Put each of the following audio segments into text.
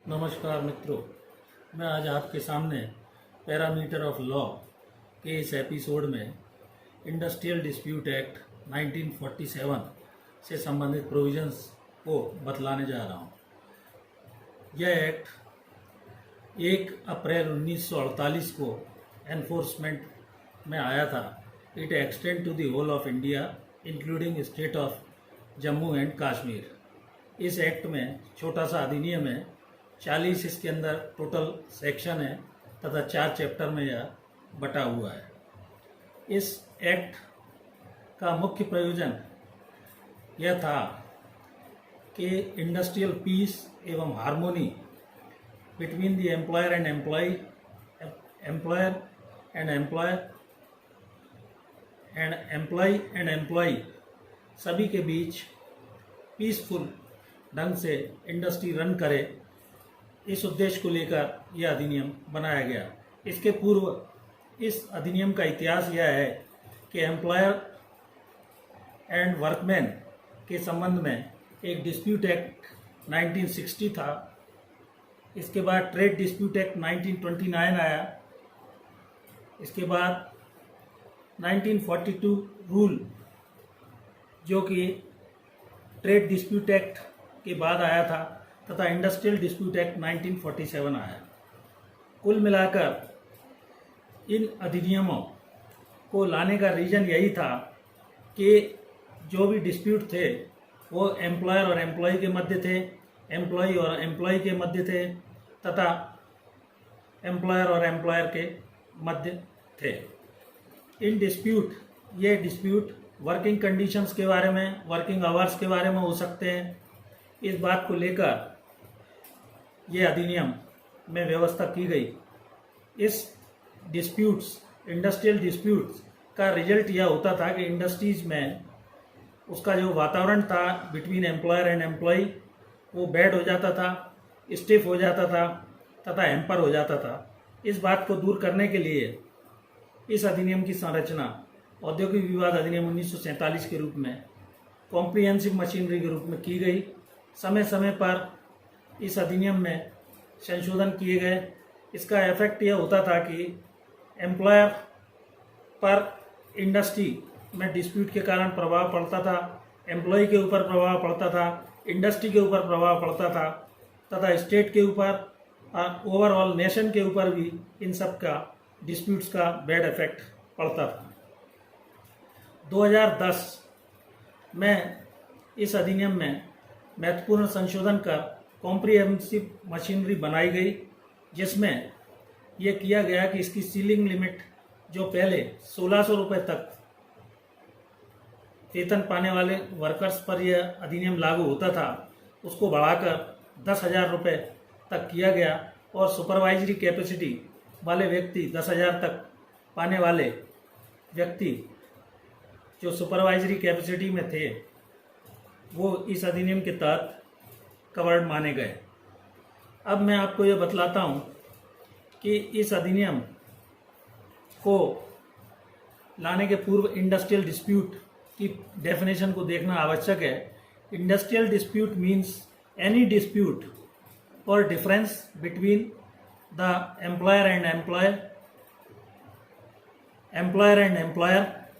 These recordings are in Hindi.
नमस्कार मित्रों, मैं आज आपके सामने पैरामीटर ऑफ लॉ के इस एपिसोड में इंडस्ट्रियल डिस्प्यूट एक्ट 1947 से संबंधित प्रोविजंस को बतलाने जा रहा हूँ। यह एक्ट 1 अप्रैल 1948 को एनफोर्समेंट में आया था। It extend to the whole of India including state of Jammu and Kashmir. इस एक्ट में छोटा सा अधिनियम है, 40 इसके अंदर टोटल सेक्शन है तथा 4 चैप्टर में यह बटा हुआ है। इस एक्ट का मुख्य प्रयोजन यह था कि इंडस्ट्रियल पीस एवं harmony between the employer and employee सभी के बीच पीसफुल ढंग से इंडस्ट्री रन करे, इस उद्देश्य को लेकर यह अधिनियम बनाया गया। इसके पूर्व इस अधिनियम का इतिहास यह है कि एम्प्लॉयर एंड वर्कमैन के संबंध में एक डिस्प्यूट एक्ट 1960 था। इसके बाद ट्रेड डिस्प्यूट एक्ट 1929 आया। इसके बाद 1942 रूल जो कि ट्रेड डिस्प्यूट एक्ट के बाद आया था तथा इंडस्ट्रियल डिस्प्यूट एक्ट 1947 आया। कुल मिलाकर इन अधिनियमों को लाने का रीज़न यही था कि जो भी डिस्प्यूट थे वो एम्प्लॉयर और एम्प्लॉय के मध्य थे, एम्प्लॉय और एम्प्लॉय के मध्य थे तथा एम्प्लॉयर और एम्प्लॉयर के मध्य थे। इन ये डिस्प्यूट वर्किंग कंडीशंस के बारे में, वर्किंग आवर्स के बारे में हो सकते हैं। इस बात को लेकर ये अधिनियम में व्यवस्था की गई। इस इंडस्ट्रियल डिस्प्यूट्स का रिजल्ट यह होता था कि इंडस्ट्रीज में उसका जो वातावरण था बिटवीन एम्प्लॉयर एंड एम्प्लॉय वो बैड हो जाता था, स्टिफ हो जाता था तथा हैम्पर हो जाता था। इस बात को दूर करने के लिए इस अधिनियम की संरचना औद्योगिक विवाद अधिनियम 1947 के रूप में कॉम्प्रिहेंसिव मशीनरी के रूप में की गई। समय समय पर इस अधिनियम में संशोधन किए गए। इसका इफेक्ट यह होता था कि एम्प्लॉयर पर इंडस्ट्री में डिस्प्यूट के कारण प्रभाव पड़ता था, एम्प्लॉय के ऊपर प्रभाव पड़ता था, इंडस्ट्री के ऊपर प्रभाव पड़ता था तथा स्टेट के ऊपर, ओवरऑल नेशन के ऊपर भी इन सब का डिस्प्यूट्स का बैड इफेक्ट पड़ता था। 2010 में इस अधिनियम में महत्वपूर्ण संशोधन कर कॉम्प्रिहेंसिव मशीनरी बनाई गई, जिसमें यह किया गया कि इसकी सीलिंग लिमिट जो पहले 1600 रुपये तक वेतन पाने वाले वर्कर्स पर यह अधिनियम लागू होता था, उसको बढ़ाकर 10,000 रुपये तक किया गया और सुपरवाइजरी कैपेसिटी वाले व्यक्ति 10,000 तक पाने वाले व्यक्ति जो सुपरवाइजरी कैपेसिटी में थे वो इस अधिनियम के तहत कवर्ड माने गए। अब मैं आपको ये बतलाता हूँ कि इस अधिनियम को लाने के पूर्व इंडस्ट्रियल डिस्प्यूट की डेफिनेशन को देखना आवश्यक है। Industrial dispute means any dispute और difference between the employer and employer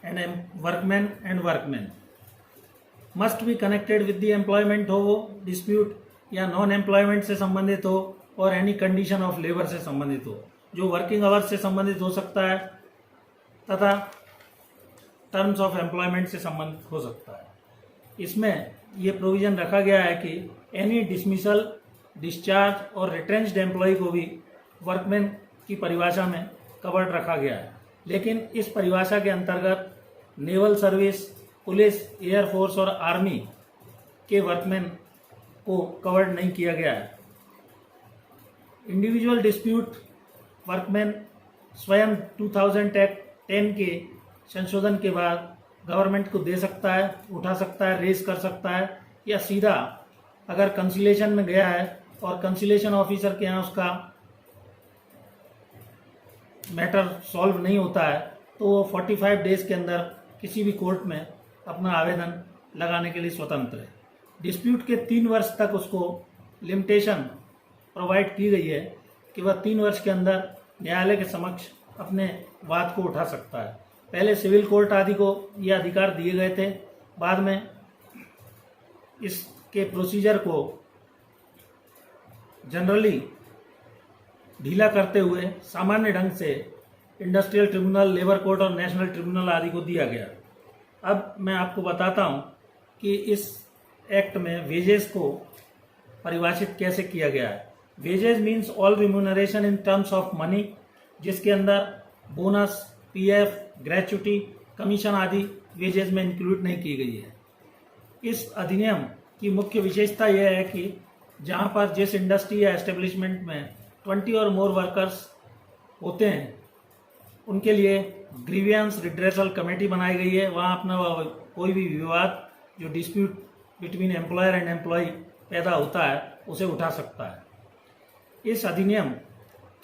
and workmen must be connected with the employment हो डिस्प्यूट या नॉन एम्प्लॉयमेंट से संबंधित हो और एनी कंडीशन ऑफ लेबर से संबंधित हो, जो वर्किंग आवर्स से संबंधित हो सकता है तथा टर्म्स ऑफ एम्प्लॉयमेंट से संबंधित हो सकता है। इसमें ये प्रोविज़न रखा गया है कि एनी डिसमिसल, डिस्चार्ज और रिट्रेंच्ड एम्प्लॉय को भी वर्कमैन की परिभाषा में कवर्ड रखा गया है। लेकिन इस परिभाषा के अंतर्गत नेवल सर्विस, पुलिस, एयरफोर्स और आर्मी के वर्कमैन को कवर्ड नहीं किया गया है। इंडिविजुअल डिस्प्यूट वर्कमैन स्वयं 2010 के संशोधन के बाद गवर्नमेंट को दे सकता है, उठा सकता है, रेज कर सकता है, या सीधा अगर कंसिलेशन में गया है और कंसिलेशन ऑफिसर के यहाँ उसका मैटर सॉल्व नहीं होता है तो वो 45 डेज के अंदर किसी भी कोर्ट में अपना आवेदन लगाने के लिए स्वतंत्र है। डिस्प्यूट के 3 वर्ष तक उसको लिमिटेशन प्रोवाइड की गई है कि वह 3 वर्ष के अंदर न्यायालय के समक्ष अपने वाद को उठा सकता है। पहले सिविल कोर्ट आदि को ये अधिकार दिए गए थे, बाद में इसके प्रोसीजर को जनरली ढीला करते हुए सामान्य ढंग से इंडस्ट्रियल ट्रिब्यूनल, लेबर कोर्ट और नेशनल ट्रिब्यूनल आदि को दिया गया। अब मैं आपको बताता हूं कि इस एक्ट में वेजेस को परिभाषित कैसे किया गया है। Wages means all remuneration in terms of money, जिसके अंदर बोनस, पीएफ, ग्रेच्युटी, कमीशन आदि वेजेस में इंक्लूड नहीं की गई है। इस अधिनियम की मुख्य विशेषता यह है कि जहां पर जिस इंडस्ट्री या एस्टेब्लिशमेंट में 20 और मोर वर्कर्स होते हैं उनके लिए ग्रीवियंस रिड्रेसल कमेटी बनाई गई है। वहाँ अपना कोई भी विवाद जो dispute between employer and employee पैदा होता है उसे उठा सकता है। इस अधिनियम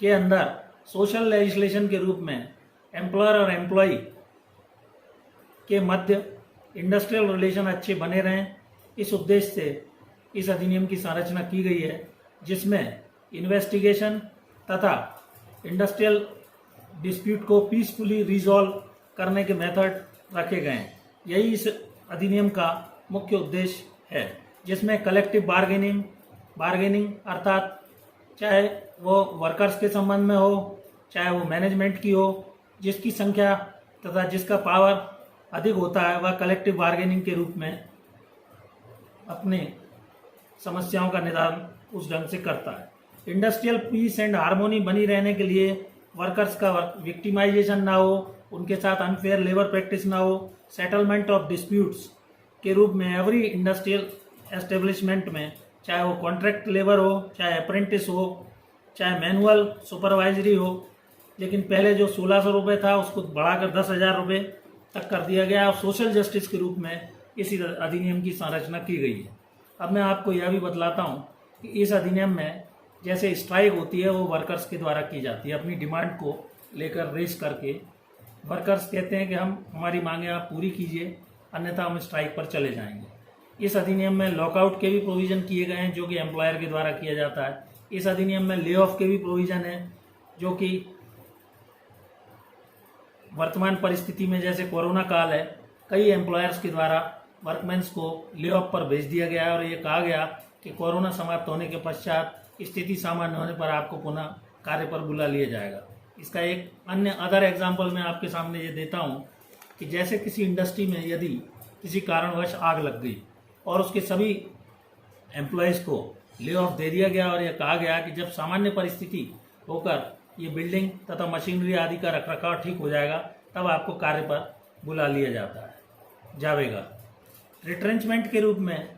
के अंदर सोशल लेजिस्लेशन के रूप में एम्प्लॉयर और एम्प्लॉय के मध्य इंडस्ट्रियल रिलेशन अच्छे बने रहें, इस उद्देश्य से इस अधिनियम की संरचना की गई है, जिसमें इन्वेस्टिगेशन तथा इंडस्ट्रियल डिस्प्यूट को पीसफुली रिजॉल्व करने के मेथड रखे गए हैं। यही इस अधिनियम का मुख्य उद्देश्य है, जिसमें कलेक्टिव बार्गेनिंग अर्थात चाहे वो वर्कर्स के संबंध में हो, चाहे वो मैनेजमेंट की हो, जिसकी संख्या तथा जिसका पावर अधिक होता है वह कलेक्टिव बार्गेनिंग के रूप में अपने समस्याओं का निदान उस ढंग से करता है। इंडस्ट्रियल पीस एंड हार्मोनी बनी रहने के लिए वर्कर्स का विक्टिमाइजेशन ना हो, उनके साथ अनफेयर लेबर प्रैक्टिस ना हो, सेटलमेंट ऑफ डिस्प्यूट्स के रूप में एवरी इंडस्ट्रियल एस्टेब्लिशमेंट में, चाहे वो कॉन्ट्रैक्ट लेबर हो, चाहे अप्रेंटिस हो, चाहे मैनुअल सुपरवाइजरी हो, लेकिन पहले जो 1600 रुपये था उसको बढ़ाकर 10,000 रुपये तक कर दिया गया और सोशल जस्टिस के रूप में इस अधिनियम की संरचना की गई है। अब मैं आपको यह भी बतलाता हूँ कि इस अधिनियम में जैसे स्ट्राइक होती है वो वर्कर्स के द्वारा की जाती है। अपनी डिमांड को लेकर रेस करके वर्कर्स कहते हैं कि हमारी मांगें आप पूरी कीजिए, अन्यथा हम स्ट्राइक पर चले जाएंगे। इस अधिनियम में लॉकआउट के भी प्रोविज़न किए गए हैं जो कि एम्प्लॉयर के द्वारा किया जाता है। इस अधिनियम में ले ऑफ के भी प्रोविज़न है जो कि वर्तमान परिस्थिति में जैसे कोरोना काल है, कई एम्प्लॉयर्स के द्वारा वर्कमेंस को ले ऑफ पर भेज दिया गया है और ये कहा गया कि कोरोना समाप्त होने के पश्चात स्थिति सामान्य होने पर आपको पुनः कार्य पर बुला लिया जाएगा। इसका एक अन्य अदर एग्जाम्पल मैं आपके सामने ये देता हूँ कि जैसे किसी इंडस्ट्री में यदि किसी कारणवश आग लग गई और उसके सभी एम्प्लॉयज़ को ले ऑफ दे दिया गया और यह कहा गया कि जब सामान्य परिस्थिति होकर ये बिल्डिंग तथा मशीनरी आदि का रखरखाव ठीक हो जाएगा तब आपको कार्य पर बुला लिया जाएगा। रिट्रेंचमेंट के रूप में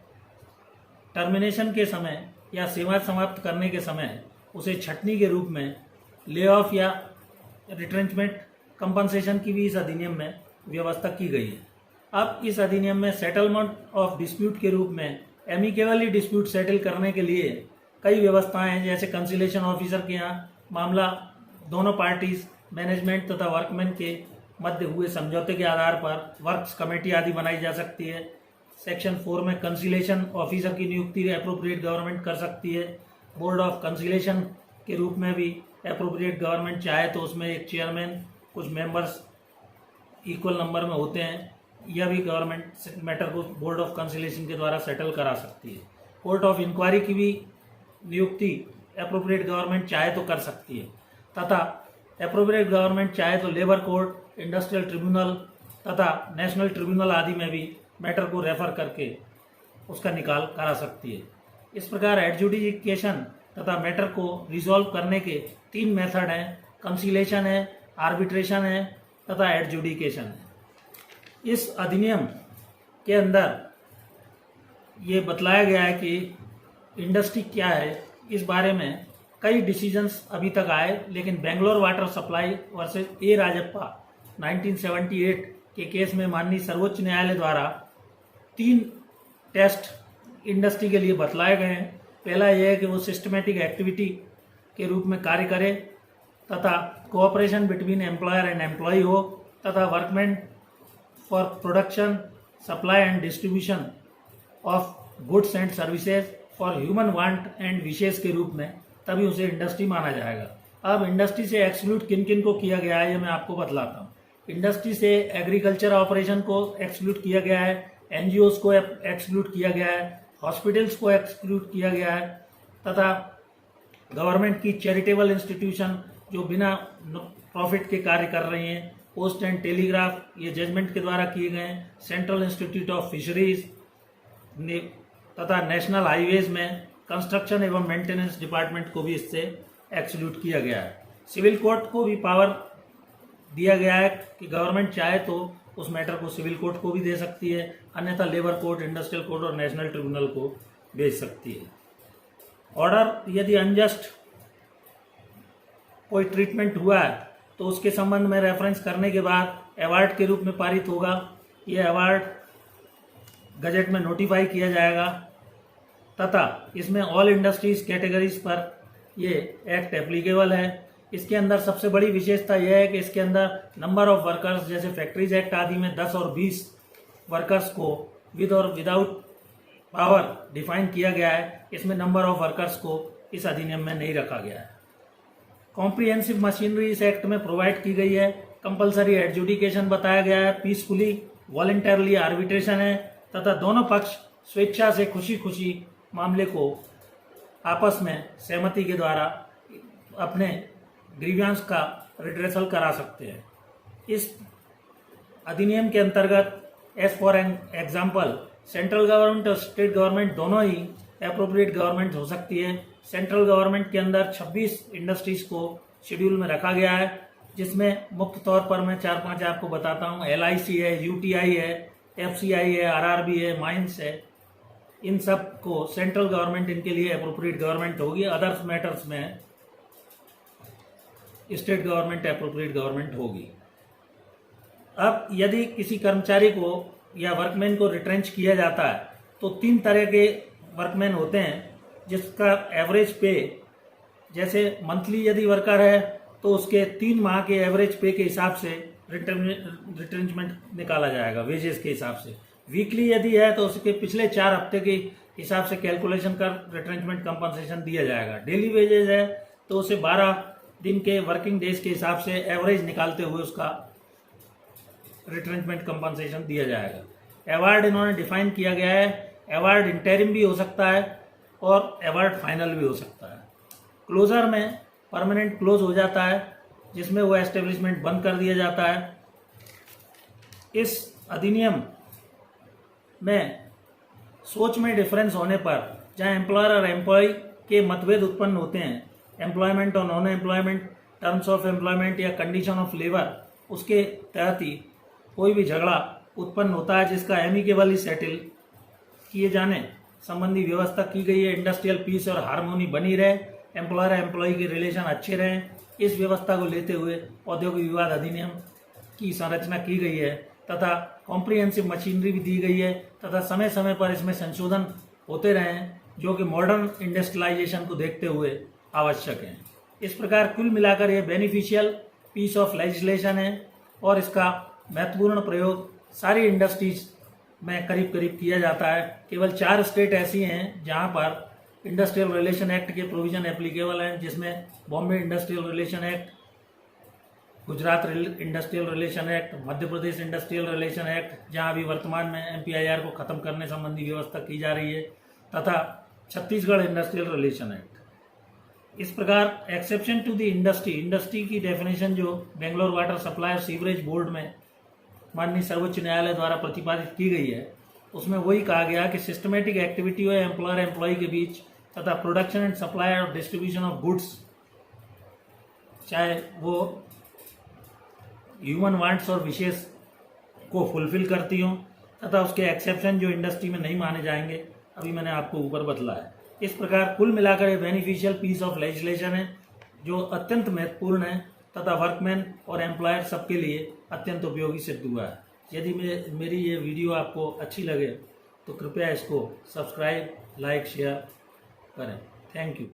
टर्मिनेशन के समय या सेवा समाप्त करने के समय उसे छटनी के रूप में ले ऑफ या रिट्रेंचमेंट कंपनसेशन की भी इस अधिनियम में व्यवस्था की गई है। अब इस अधिनियम में सेटलमेंट ऑफ डिस्प्यूट के रूप में एमिकेबली डिस्प्यूट सेटल करने के लिए कई व्यवस्थाएं हैं, जैसे कंसिलेशन ऑफिसर के यहाँ मामला दोनों पार्टीज मैनेजमेंट तथा वर्कमैन के मध्य हुए समझौते के आधार पर वर्क्स कमेटी आदि बनाई जा सकती है। सेक्शन 4 में कंसिलेशन ऑफिसर की नियुक्ति एप्रोप्रिएट गवर्नमेंट कर सकती है। बोर्ड ऑफ कंसिलेशन के रूप में भी एप्रोप्रिएट गवर्नमेंट चाहे तो उसमें एक चेयरमैन, कुछ मेंबर्स इक्वल नंबर में होते हैं, यह भी गवर्नमेंट मैटर को बोर्ड ऑफ कंसिलेशन के द्वारा सेटल करा सकती है। कोर्ट ऑफ इंक्वायरी की भी नियुक्ति एप्रोप्रिएट गवर्नमेंट चाहे तो कर सकती है तथा एप्रोप्रिएट गवर्नमेंट चाहे तो लेबर कोर्ट, इंडस्ट्रियल ट्रिब्यूनल तथा नेशनल ट्रिब्यूनल आदि में भी मैटर को रेफर करके उसका निकाल करा सकती है। इस प्रकार एडजुडिकेशन तथा मैटर को रिजॉल्व करने के 3 मेथड हैं, कंसिलेशन है, आर्बिट्रेशन है तथा एडजुडिकेशन है। इस अधिनियम के अंदर ये बतलाया गया है कि इंडस्ट्री क्या है, इस बारे में कई डिसीजंस अभी तक आए, लेकिन Bangalore water supply versus A Rajappa 1978 के केस में माननीय सर्वोच्च न्यायालय द्वारा 3 टेस्ट इंडस्ट्री के लिए बतलाए गए हैं। पहला यह है कि वो सिस्टमेटिक एक्टिविटी के रूप में कार्य करे तथा cooperation between employer and employee हो तथा workman for production, supply and distribution of goods and services for human want and विशेष के रूप में तभी उसे इंडस्ट्री माना जाएगा। अब इंडस्ट्री से एक्सक्लूड किन किन को किया गया है ये मैं आपको बतलाता हूँ। इंडस्ट्री से एग्रीकल्चर ऑपरेशन को एक्सक्लूड किया गया है, एनजीओज को एक्सक्लूड किया गया है, हॉस्पिटल्स को एक्सक्लूड किया गया है, तथा गवर्नमेंट की चैरिटेबल इंस्टीट्यूशन जो बिना प्रॉफिट के कार्य कर रही हैं, पोस्ट एंड टेलीग्राफ ये जजमेंट के द्वारा किए गए हैं, सेंट्रल इंस्टीट्यूट ऑफ फिशरीज तथा नेशनल हाईवेज में कंस्ट्रक्शन एवं मेंटेनेंस डिपार्टमेंट को भी इससे एक्सक्लूड किया गया है। सिविल कोर्ट को भी पावर दिया गया है कि गवर्नमेंट चाहे तो उस मैटर को सिविल कोर्ट को भी दे सकती है, अन्यथा लेबर कोर्ट, इंडस्ट्रियल कोर्ट और नेशनल ट्रिब्यूनल को भेज सकती है। ऑर्डर यदि अनजस्ट कोई ट्रीटमेंट हुआ है तो उसके संबंध में रेफरेंस करने के बाद अवार्ड के रूप में पारित होगा। ये अवार्ड गजट में नोटिफाई किया जाएगा तथा इसमें ऑल इंडस्ट्रीज कैटेगरीज पर ये एक्ट एप्लीकेबल है। इसके अंदर सबसे बड़ी विशेषता यह है कि इसके अंदर नंबर ऑफ वर्कर्स जैसे फैक्ट्रीज एक्ट आदि में 10 और 20 वर्कर्स को विद और विदाउट पावर डिफाइन किया गया है। इसमें नंबर ऑफ वर्कर्स को इस अधिनियम में नहीं रखा गया है। कॉम्प्रिहेंसिव मशीनरी इस एक्ट में प्रोवाइड की गई है। कंपलसरी एडजुडिकेशन बताया गया है, पीसफुली वॉलंटरली आर्बिट्रेशन है तथा दोनों पक्ष स्वेच्छा से खुशी खुशी मामले को आपस में सहमति के द्वारा अपने ग्रीवियंस का रिड्रेसल करा सकते हैं। इस अधिनियम के अंतर्गत as for example central government और स्टेट गवर्नमेंट दोनों ही एप्रोप्रिएट गवर्नमेंट हो सकती है। सेंट्रल गवर्नमेंट के अंदर 26 इंडस्ट्रीज को शेड्यूल में रखा गया है, जिसमें मुख्य तौर पर मैं 4-5 आपको बताता हूँ। LIC है, UTI है, FCI है, RRB है, माइंस है। इन सब को सेंट्रल गवर्नमेंट इनके लिए एप्रोप्रिएट गवर्नमेंट होगी। अदर्स मैटर्स में स्टेट गवर्नमेंट एप्रोप्रिएट गवर्नमेंट होगी। अब यदि किसी कर्मचारी को या वर्कमैन को रिट्रेंच किया जाता है तो 3 तरह के वर्कमैन होते हैं जिसका एवरेज पे, जैसे मंथली यदि वर्कर है तो उसके 3 माह के एवरेज पे के हिसाब से रिट्रेंचमेंट निकाला जाएगा वेजेस के हिसाब से। वीकली यदि है तो उसके पिछले 4 हफ्ते के हिसाब से कैलकुलेशन कर रिट्रेंचमेंट कंपनसेशन दिया जाएगा। डेली वेजेस है तो उसे 12 दिन के वर्किंग डेज के हिसाब से एवरेज निकालते हुए उसका रिट्रेंचमेंट कंपनसेशन दिया जाएगा। अवार्ड इन्होंने डिफाइन किया गया है। अवार्ड इंटरिम भी हो सकता है और अवार्ड फाइनल भी हो सकता है। क्लोजर में परमानेंट क्लोज हो जाता है जिसमें वो एस्टेब्लिशमेंट बंद कर दिया जाता है। इस अधिनियम में सोच में डिफरेंस होने पर जहां एम्प्लॉयर और एम्प्लॉय के मतभेद उत्पन्न होते हैं, एम्प्लॉयमेंट और non employment, terms of employment या कंडीशन ऑफ लेबर, उसके तहत ही कोई भी झगड़ा उत्पन्न होता है जिसका एमिकेबली सेटल किए जाने संबंधी व्यवस्था की गई है। इंडस्ट्रियल पीस और हार्मोनी बनी रहे, एम्प्लॉयर एम्प्लॉय के रिलेशन अच्छे रहें, इस व्यवस्था को लेते हुए औद्योगिक विवाद अधिनियम की संरचना की गई है तथा कॉम्प्रिहेंसिव मशीनरी भी दी गई है तथा समय समय पर इसमें संशोधन होते रहे जो कि मॉडर्न इंडस्ट्रियलाइजेशन को देखते हुए आवश्यक है। इस प्रकार कुल मिलाकर यह बेनिफिशियल पीस ऑफ लेजिस्लेशन है और इसका महत्वपूर्ण प्रयोग सारी इंडस्ट्रीज में करीब करीब किया जाता है। केवल 4 स्टेट ऐसी हैं जहां पर इंडस्ट्रियल रिलेशन एक्ट के प्रोविजन एप्लीकेबल हैं, जिसमें Bombay industrial relation act, Gujarat industrial relation act, Madhya Pradesh industrial relation act जहां अभी वर्तमान में MPIR को खत्म करने संबंधी व्यवस्था की जा रही है, तथा छत्तीसगढ़ इंडस्ट्रियल रिलेशन एक्ट। इस प्रकार एक्सेप्शन टू द इंडस्ट्री की डेफिनेशन जो बेंगलोर वाटर सप्लाई और सीवरेज बोर्ड में माननीय सर्वोच्च न्यायालय द्वारा प्रतिपादित की गई है, उसमें वही कहा गया कि सिस्टमेटिक एक्टिविटी हो एम्प्लॉयर एम्प्लॉय के बीच तथा प्रोडक्शन एंड सप्लाई और डिस्ट्रीब्यूशन ऑफ गुड्स, चाहे वो ह्यूमन वांट्स और विशेष को फुलफिल करती हों, तथा उसके एक्सेप्शन जो इंडस्ट्री में नहीं माने जाएंगे, अभी मैंने आपको ऊपर बतलाया। इस प्रकार कुल मिलाकर ये बेनिफिशियल पीस ऑफ लेजिस्लेशन है जो अत्यंत महत्वपूर्ण है तथा वर्कमैन और एम्प्लॉयर सबके लिए अत्यंत उपयोगी सिद्ध हुआ है। यदि मेरी ये वीडियो आपको अच्छी लगे तो कृपया इसको सब्सक्राइब, लाइक, शेयर करें। Thank you.